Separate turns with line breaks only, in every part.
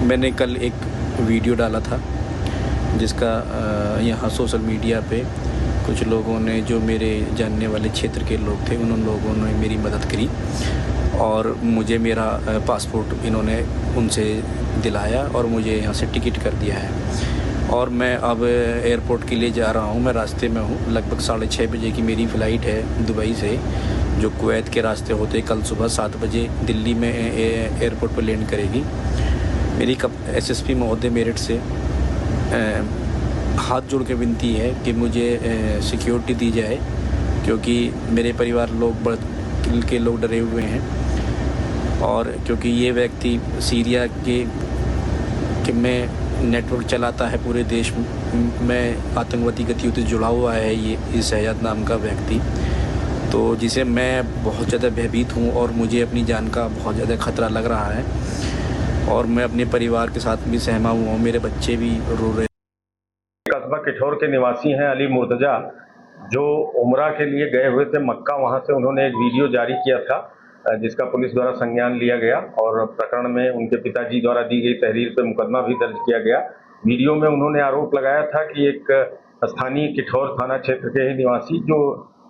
मैंने कल एक वीडियो डाला था जिसका यहाँ सोशल मीडिया पे कुछ लोगों ने, जो मेरे जानने वाले क्षेत्र के लोग थे, उन लोगों ने मेरी मदद करी और मुझे मेरा पासपोर्ट इन्होंने उनसे दिलाया और मुझे यहाँ से टिकट कर दिया है। और मैं अब एयरपोर्ट के लिए जा रहा हूँ। मैं रास्ते में हूँ। लगभग 6:30 बजे की मेरी फ़्लाइट है दुबई से, जो कुवैत के रास्ते होते कल सुबह 7 बजे दिल्ली में एयरपोर्ट पर लैंड करेगी। मेरी एसएसपी महोदय मेरठ से हाथ जोड़ के विनती है कि मुझे सिक्योरिटी दी जाए, क्योंकि मेरे परिवार के लोग डरे हुए हैं। और क्योंकि ये व्यक्ति सीरिया के में नेटवर्क चलाता है पूरे देश में, आतंकवादी गतिविधियों से जुड़ा हुआ है ये शहजाद नाम का व्यक्ति, तो जिसे मैं बहुत ज़्यादा भयभीत हूँ और मुझे अपनी जान का बहुत ज़्यादा खतरा लग रहा है। और मैं अपने परिवार के साथ भी सहमा हुआ हूँ, मेरे बच्चे भी रो रहे हैं।
कस्बा किठौर के निवासी हैं अली मुर्तजा, जो उम्रा के लिए गए हुए थे मक्का। वहां से उन्होंने एक वीडियो जारी किया था जिसका पुलिस द्वारा संज्ञान लिया गया और प्रकरण में उनके पिताजी द्वारा दी गई तहरीर पर मुकदमा भी दर्ज किया गया। वीडियो में उन्होंने आरोप लगाया था कि एक स्थानीय किठौर थाना क्षेत्र के ही निवासी, जो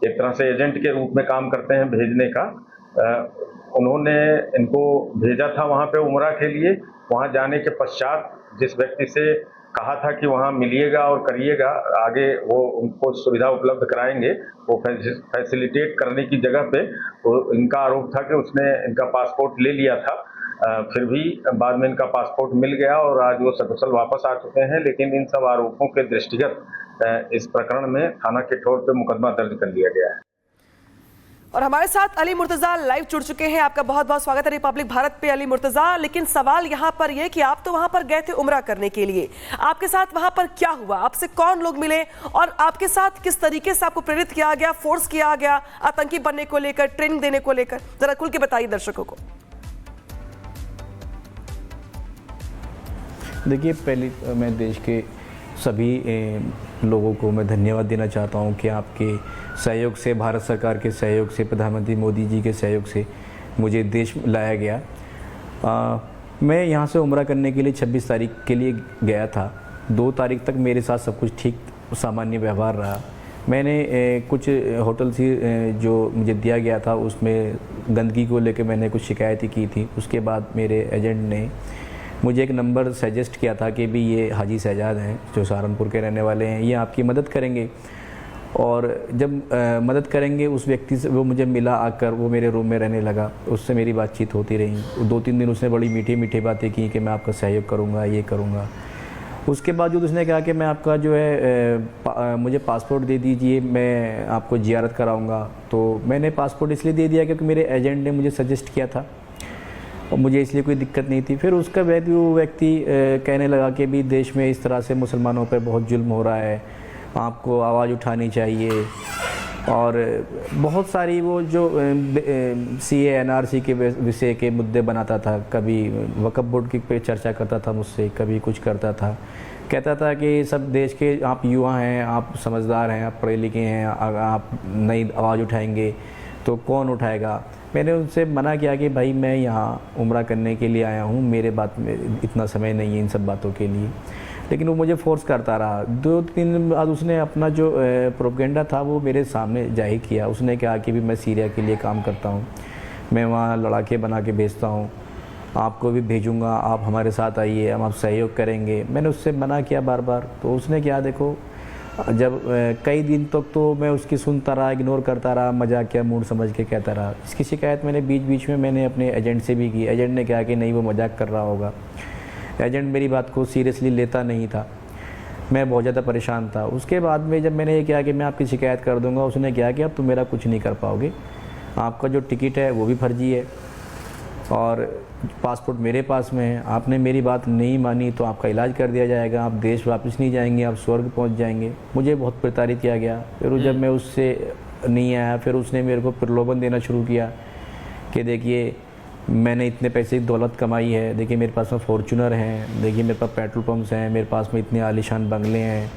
एक तरह से एजेंट के रूप में काम करते हैं भेजने का, उन्होंने इनको भेजा था वहां पे उम्रा के लिए। वहां जाने के पश्चात जिस व्यक्ति से कहा था कि वहां मिलिएगा और करिएगा, आगे वो उनको सुविधा उपलब्ध कराएंगे, वो फैसिलिटेट करने की जगह पे इनका आरोप था कि उसने इनका पासपोर्ट ले लिया था। फिर भी बाद में इनका पासपोर्ट मिल गया और आज वो सकुशल वापस आ चुके हैं। लेकिन इन सब आरोपों के दृष्टिगत इस प्रकरण में थाना किठौर पे मुकदमा दर्ज कर लिया गया है।
और हमारे साथ अली मुर्तजा लाइव जुड़ चुके हैं। आपका बहुत बहुत स्वागत है रिपब्लिक भारत पे अली मुर्तजा। लेकिन सवाल यहाँ पर यह कि आप तो वहां पर गए थे उम्रा करने के लिए, आपके साथ वहां पर क्या हुआ, आपसे कौन लोग मिले और आपके साथ किस तरीके से आपको प्रेरित किया गया, फोर्स किया गया आतंकी बनने को लेकर, ट्रेनिंग देने को लेकर, जरा खुल के बताइए दर्शकों को।
देखिए, पहले मैं देश के सभी लोगों को मैं धन्यवाद देना चाहता हूं कि आपके सहयोग से, भारत सरकार के सहयोग से, प्रधानमंत्री मोदी जी के सहयोग से मुझे देश लाया गया। मैं यहां से उम्रा करने के लिए 26 तारीख के लिए गया था। 2 तारीख तक मेरे साथ सब कुछ ठीक सामान्य व्यवहार रहा। मैंने कुछ होटल से जो मुझे दिया गया था उसमें गंदगी को लेकर मैंने कुछ शिकायतें की थी। उसके बाद मेरे एजेंट ने मुझे एक नंबर सजेस्ट किया था कि भी ये हाजी शहजाद हैं, जो सहारनपुर के रहने वाले हैं, ये आपकी मदद करेंगे। और जब मदद करेंगे उस व्यक्ति से, वो मुझे मिला आकर, वो मेरे रूम में रहने लगा, उससे मेरी बातचीत होती रही। 2-3 दिन उसने बड़ी मीठी मीठी बातें की कि मैं आपका सहयोग करूँगा, ये करूँगा। उसके बावजूद उसने कहा कि मैं आपका जो है मुझे पासपोर्ट दे दीजिए, मैं आपको ज़ियारत कराऊँगा। तो मैंने पासपोर्ट इसलिए दे दिया क्योंकि मेरे एजेंट ने मुझे सजेस्ट किया था और मुझे इसलिए कोई दिक्कत नहीं थी। फिर उसका बाद वो व्यक्ति कहने लगा कि भी देश में इस तरह से मुसलमानों पर बहुत जुल्म हो रहा है, आपको आवाज़ उठानी चाहिए। और बहुत सारी वो जो CA NRC के विषय के मुद्दे बनाता था, कभी वक्फ बोर्ड की पे चर्चा करता था मुझसे, कभी कुछ करता था। कहता था कि सब देश के आप युवा हैं, आप समझदार हैं, आप पढ़े लिखे हैं, आप नई आवाज़ उठाएंगे तो कौन उठाएगा। मैंने उनसे मना किया कि भाई मैं यहाँ उम्रा करने के लिए आया हूँ, मेरे बात में इतना समय नहीं है इन सब बातों के लिए। लेकिन वो मुझे फोर्स करता रहा। 2-3 दिन बाद उसने अपना जो प्रोपेगेंडा था वो मेरे सामने जाहिर किया। उसने कहा कि भी मैं सीरिया के लिए काम करता हूँ, मैं वहाँ लड़ाके बना के भेजता हूँ, आपको भी भेजूँगा, आप हमारे साथ आइए, हम आप सहयोग करेंगे। मैंने उससे मना किया बार बार। तो उसने क्या, देखो, जब कई दिन तक तो मैं उसकी सुनता रहा, इग्नोर करता रहा, मजाकिया मूड समझ के कहता रहा। इसकी शिकायत मैंने बीच बीच में मैंने अपने एजेंट से भी की। एजेंट ने कहा कि नहीं, वो मजाक कर रहा होगा। एजेंट मेरी बात को सीरियसली लेता नहीं था। मैं बहुत ज़्यादा परेशान था। उसके बाद में जब मैंने ये किया कि मैं आपकी शिकायत कर दूंगा, उसने कहा कि अब तुम मेरा कुछ नहीं कर पाओगे, आपका जो टिकट है वो भी फर्जी है और पासपोर्ट मेरे पास में है, आपने मेरी बात नहीं मानी तो आपका इलाज कर दिया जाएगा, आप देश वापस नहीं जाएंगे, आप स्वर्ग पहुंच जाएंगे। मुझे बहुत प्रताड़ित किया गया। फिर जब मैं उससे नहीं आया, फिर उसने मेरे को प्रलोभन देना शुरू किया कि देखिए मैंने इतने पैसे की दौलत कमाई है, देखिए मेरे पास में फॉर्चूनर हैं, देखिए मेरे पास पेट्रोल पंप्स हैं, मेरे पास में इतने आलीशान बंगले हैं,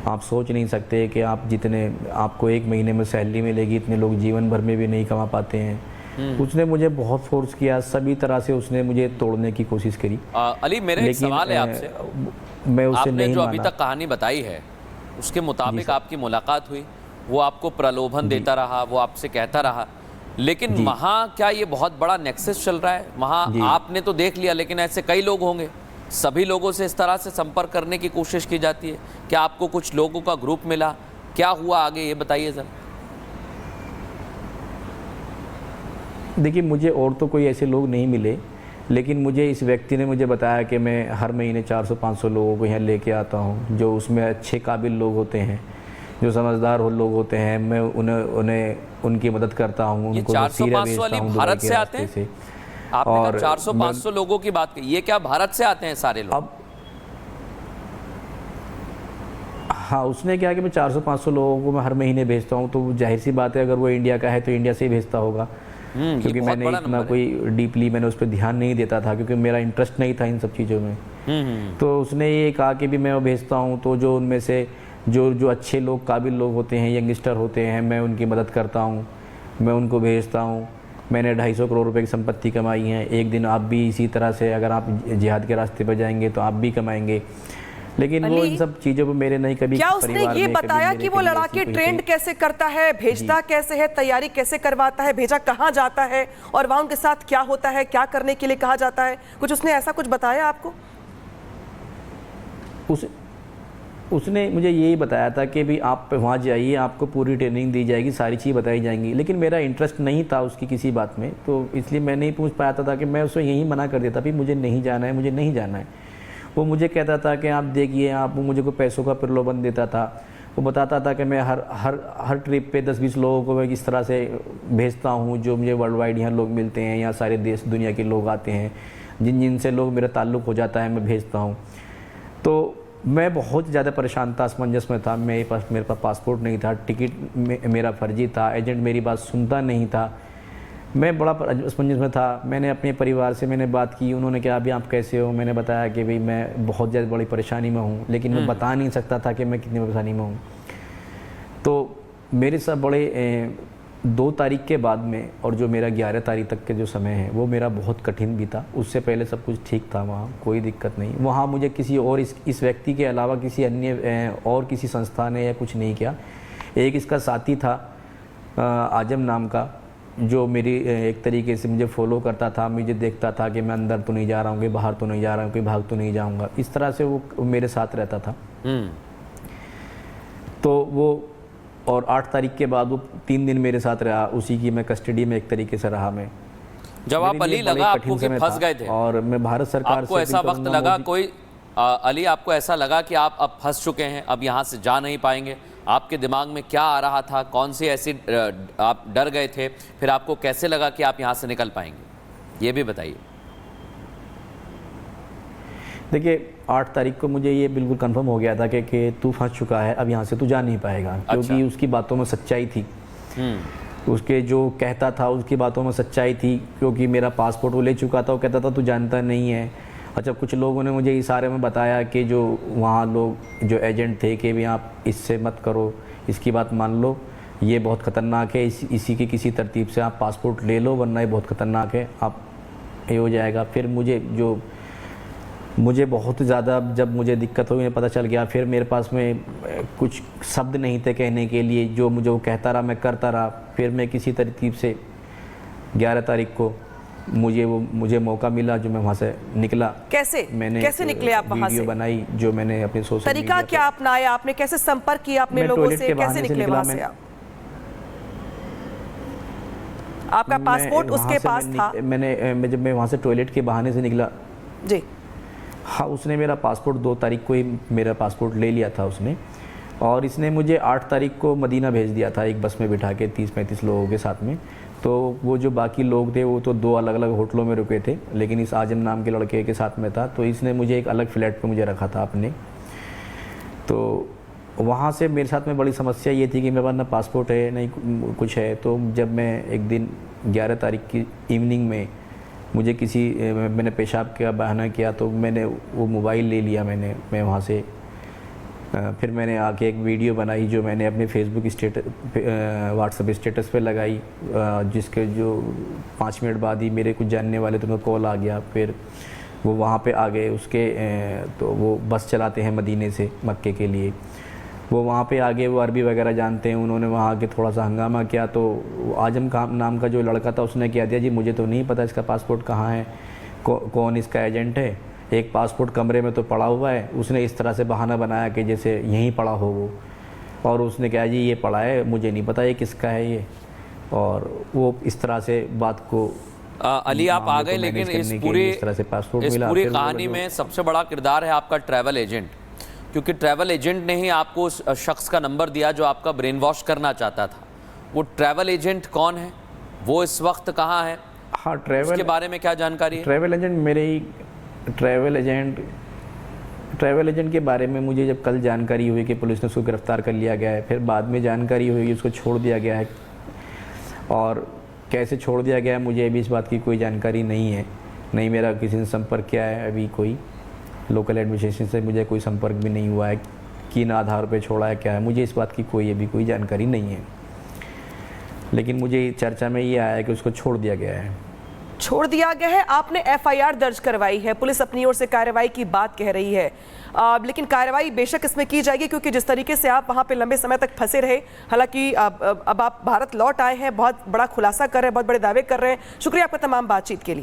आप सोच नहीं सकते कि आप जितने आपको 1 महीने में सैलरी मिलेगी, इतने लोग जीवन भर में भी नहीं कमा पाते हैं। उसने मुझे बहुत फोर्स किया, सभी तरह से उसने मुझे तोड़ने की कोशिश करी।
अली मेरा एक सवाल है आपसे,
मैं उससे
आपने
नहीं
जो अभी
माना।
तक कहानी बताई है उसके मुताबिक आपकी मुलाकात हुई, वो आपको प्रलोभन देता रहा, वो आपसे कहता रहा, लेकिन वहाँ क्या ये बहुत बड़ा नेक्सस चल रहा है? वहाँ आपने तो देख लिया, लेकिन ऐसे कई लोग होंगे, सभी लोगों से इस तरह से संपर्क करने की कोशिश की जाती है। क्या आपको कुछ लोगों का ग्रुप मिला? क्या हुआ आगे, ये बताइए जरा।
देखिए, मुझे और तो कोई ऐसे लोग नहीं मिले, लेकिन मुझे इस व्यक्ति ने मुझे बताया कि मैं हर महीने 400-500 लोगों को यहाँ लेके आता हूँ, जो उसमें अच्छे काबिल लोग होते हैं, जो समझदार लोग होते हैं। मैं उन्हें उनकी मदद करता हूँ,
ये
उनको
400-500 वाली भारत से आते हैं? आपने
और
400-500 लोगों की बात की, ये क्या भारत से आते हैं सारे लोग?
अब हाँ, उसने क्या कि मैं 400-500 लोगों को मैं हर महीने भेजता हूँ, तो जाहिर सी बात है अगर वो इंडिया का है तो इंडिया से ही भेजता होगा। क्योंकि मैंने इतना कोई डीपली मैंने उस पर ध्यान नहीं देता था, क्योंकि मेरा इंटरेस्ट नहीं था इन सब चीज़ों में। तो उसने ये कहा कि भी मैं वो भेजता हूँ, तो जो उनमें से जो अच्छे लोग, काबिल लोग होते हैं, यंगस्टर होते हैं, मैं उनकी मदद करता हूँ, मैं उनको भेजता हूँ। मैंने 250 करोड़ रुपए की संपत्ति कमाई है। एक दिन आप भी इसी तरह से अगर आप जिहाद के रास्ते पर जाएंगे तो आप भी कमाएंगे। लेकिन वो इन सब चीज़ों पे मेरे नहीं कभी।
क्या उसने ये बताया कि वो लड़ाके ट्रेंड कैसे करता है, भेजता कैसे है, तैयारी कैसे करवाता है, भेजा कहाँ जाता है और वहाँ उनके साथ क्या होता है, क्या करने के लिए कहा जाता है? कुछ उसने ऐसा कुछ बताया आपको?
उसने मुझे यही बताया था कि भी आप वहाँ जाइए, आपको पूरी ट्रेनिंग दी जाएगी, सारी चीज़ बताई जाएंगी। लेकिन मेरा इंटरेस्ट नहीं था उसकी किसी बात में, तो इसलिए मैं नहीं पूछ पाया था कि मैं उसको यही मना कर देता भी मुझे नहीं जाना है, मुझे नहीं जाना है। वो मुझे कहता था कि आप देखिए, आप, वो मुझे को पैसों का प्रलोभन देता था। वो बताता था कि मैं हर ट्रिप पे 10-20 लोगों को मैं इस तरह से भेजता हूँ, जो मुझे वर्ल्ड वाइड यहाँ लोग मिलते हैं, यहाँ सारे देश दुनिया के लोग आते हैं, जिनसे लोग मेरा ताल्लुक़ हो जाता है, मैं भेजता हूँ। तो मैं बहुत ज़्यादा परेशान था, असमंजस में था। मेरे पास पासपोर्ट नहीं था, टिकट मेरा फर्जी था, एजेंट मेरी बात सुनता नहीं था, मैं बड़ा असमंजस में था। मैंने अपने परिवार से मैंने बात की, उन्होंने कहा अभी आप कैसे हो? मैंने बताया कि भाई मैं बहुत ज़्यादा बड़ी परेशानी में हूँ, लेकिन मैं बता नहीं सकता था कि मैं कितनी परेशानी में हूँ। तो मेरे साथ बड़े 2 तारीख के बाद में, और जो मेरा 11 तारीख तक के जो समय है वो मेरा बहुत कठिन बीता। उससे पहले सब कुछ ठीक था, वहाँ कोई दिक्कत नहीं। वहाँ मुझे किसी और इस व्यक्ति के अलावा किसी अन्य और किसी संस्था ने या कुछ नहीं किया। एक इसका साथी था आजम नाम का, जो मेरी एक तरीके से मुझे फॉलो करता था, मुझे देखता था कि मैं अंदर तो नहीं जा रहा हूँ, कि बाहर तो नहीं जा रहा हूँ, कि भाग तो नहीं जाऊँगा, इस तरह से वो मेरे साथ रहता था। तो वो, और 8 तारीख के बाद वो 3 दिन मेरे साथ रहा, उसी की मैं कस्टडी में एक तरीके से रहा। मैं
जब आप अली लगा आपको कि फंस गए थे,
और मैं भारत सरकार
आपको ऐसा वक्त लगा कोई अली, आपको ऐसा लगा कि आप अब फंस चुके हैं, अब यहाँ से जा नहीं पाएंगे? आपके दिमाग में क्या आ रहा था? कौन सी ऐसी आप डर गए थे? फिर आपको कैसे लगा कि आप यहाँ से निकल पाएंगे, ये भी बताइए।
देखिए, 8 तारीख को मुझे ये बिल्कुल कंफर्म हो गया था कि तू फंस चुका है, अब यहाँ से तू जा नहीं पाएगा। क्योंकि उसकी बातों में सच्चाई थी, उसके जो कहता था उसकी बातों में सच्चाई थी। क्योंकि मेरा पासपोर्ट वो ले चुका था, वो कहता था तू जानता नहीं है। अच्छा, कुछ लोगों ने मुझे इशारे में बताया कि जो वहाँ लोग जो एजेंट थे कि भी आप इससे मत करो, इसकी बात मान लो, ये बहुत ख़तरनाक है, इसी की किसी तरतीब से आप पासपोर्ट ले लो, वरना ये बहुत ख़तरनाक है, आप ये हो जाएगा। फिर मुझे बहुत ज़्यादा जब मुझे दिक्कत हुई, पता चल गया, फिर मेरे पास में कुछ शब्द नहीं थे कहने के लिए। जो मुझे वो कहता रहा मैं करता रहा। फिर मैं किसी तरतीब से 11 तारीख को मुझे मौका मिला, जो मैं वहाँ से निकला।
कैसे निकले आप वहाँ से?
वीडियो बनाई जो मैंने अपने सोशल
तरीका क्या अपनाया आपने? कैसे संपर्क किया अपने लोगों से? कैसे निकले वहाँ से आप? आपका पासपोर्ट उसके पास था?
जब मैं वहाँ से टॉयलेट के बहाने से निकला
जी,
हाँ, उसने मेरा पासपोर्ट 2 तारीख को ही मेरा पासपोर्ट ले लिया था उसने। और इसने मुझे 8 तारीख को मदीना भेज दिया था, एक बस में बिठा के 30-35 लोगों के साथ में। तो वो जो बाकी लोग थे वो तो 2 अलग अलग होटलों में रुके थे, लेकिन इस आजम नाम के लड़के के साथ में था। तो इसने मुझे एक अलग फ्लैट पे मुझे रखा था अपने। तो वहाँ से मेरे साथ में बड़ी समस्या ये थी कि मेरे पास ना पासपोर्ट है नहीं कुछ है। तो जब मैं एक दिन 11 तारीख की इवनिंग में मैंने पेशाब का बहाना किया, तो मैंने वो मोबाइल ले लिया मैं वहाँ से फिर मैंने आके एक वीडियो बनाई जो मैंने अपने फेसबुक व्हाट्सएप स्टेटस पे लगाई, जिसके जो 5 मिनट बाद ही मेरे कुछ जानने वाले तो उनको कॉल आ गया। फिर वो वहाँ पे आ गए, उसके तो वो बस चलाते हैं मदीने से मक्के के लिए। वो वहाँ पे आगे, वो अरबी वगैरह जानते हैं, उन्होंने वहाँ आके थोड़ा सा हंगामा किया। तो आजम नाम का जो लड़का था उसने कह दिया, जी मुझे तो नहीं पता इसका पासपोर्ट कहाँ है, कौन इसका एजेंट है, एक पासपोर्ट कमरे में तो पड़ा हुआ है। उसने इस तरह से बहाना बनाया कि जैसे यहीं पड़ा हो वो, और उसने कहा जी ये पड़ा है, मुझे नहीं पता ये किसका है ये। और वो इस तरह से बात को
अली आप आ गए, लेकिन इस पूरी कहानी में सबसे बड़ा किरदार है आपका ट्रैवल एजेंट, क्योंकि ट्रैवल एजेंट ने ही आपको उस शख्स का नंबर दिया जो आपका ब्रेन वॉश करना चाहता था। वो ट्रैवल एजेंट कौन है, वो इस वक्त कहाँ है?
हाँ,
उसके बारे में क्या जानकारी है?
ट्रैवल एजेंट मेरे ही ट्रैवल एजेंट के बारे में मुझे जब कल जानकारी हुई कि पुलिस ने उसको गिरफ्तार कर लिया गया है, फिर बाद में जानकारी हुई कि उसको छोड़ दिया गया है, और कैसे छोड़ दिया गया है मुझे अभी इस बात की कोई जानकारी नहीं है। नहीं मेरा किसी से संपर्क किया है अभी, कोई लोकल एडमिनिस्ट्रेशन से मुझे कोई संपर्क भी नहीं हुआ है, किन आधार पे छोड़ा है क्या है, मुझे इस बात की अभी कोई जानकारी नहीं है। लेकिन मुझे चर्चा में ये आया है कि उसको छोड़ दिया गया है।
छोड़ दिया गया है, आपने एफआईआर दर्ज करवाई है, पुलिस अपनी ओर से कार्रवाई की बात कह रही है, लेकिन कार्रवाई बेशक इसमें की जाएगी, क्योंकि जिस तरीके से आप वहां पे लंबे समय तक फंसे रहे, हालांकि अब आप भारत लौट आए हैं, बहुत बड़ा खुलासा कर रहे हैं, बहुत बड़े दावे कर रहे हैं। शुक्रिया आपका तमाम बातचीत के लिए।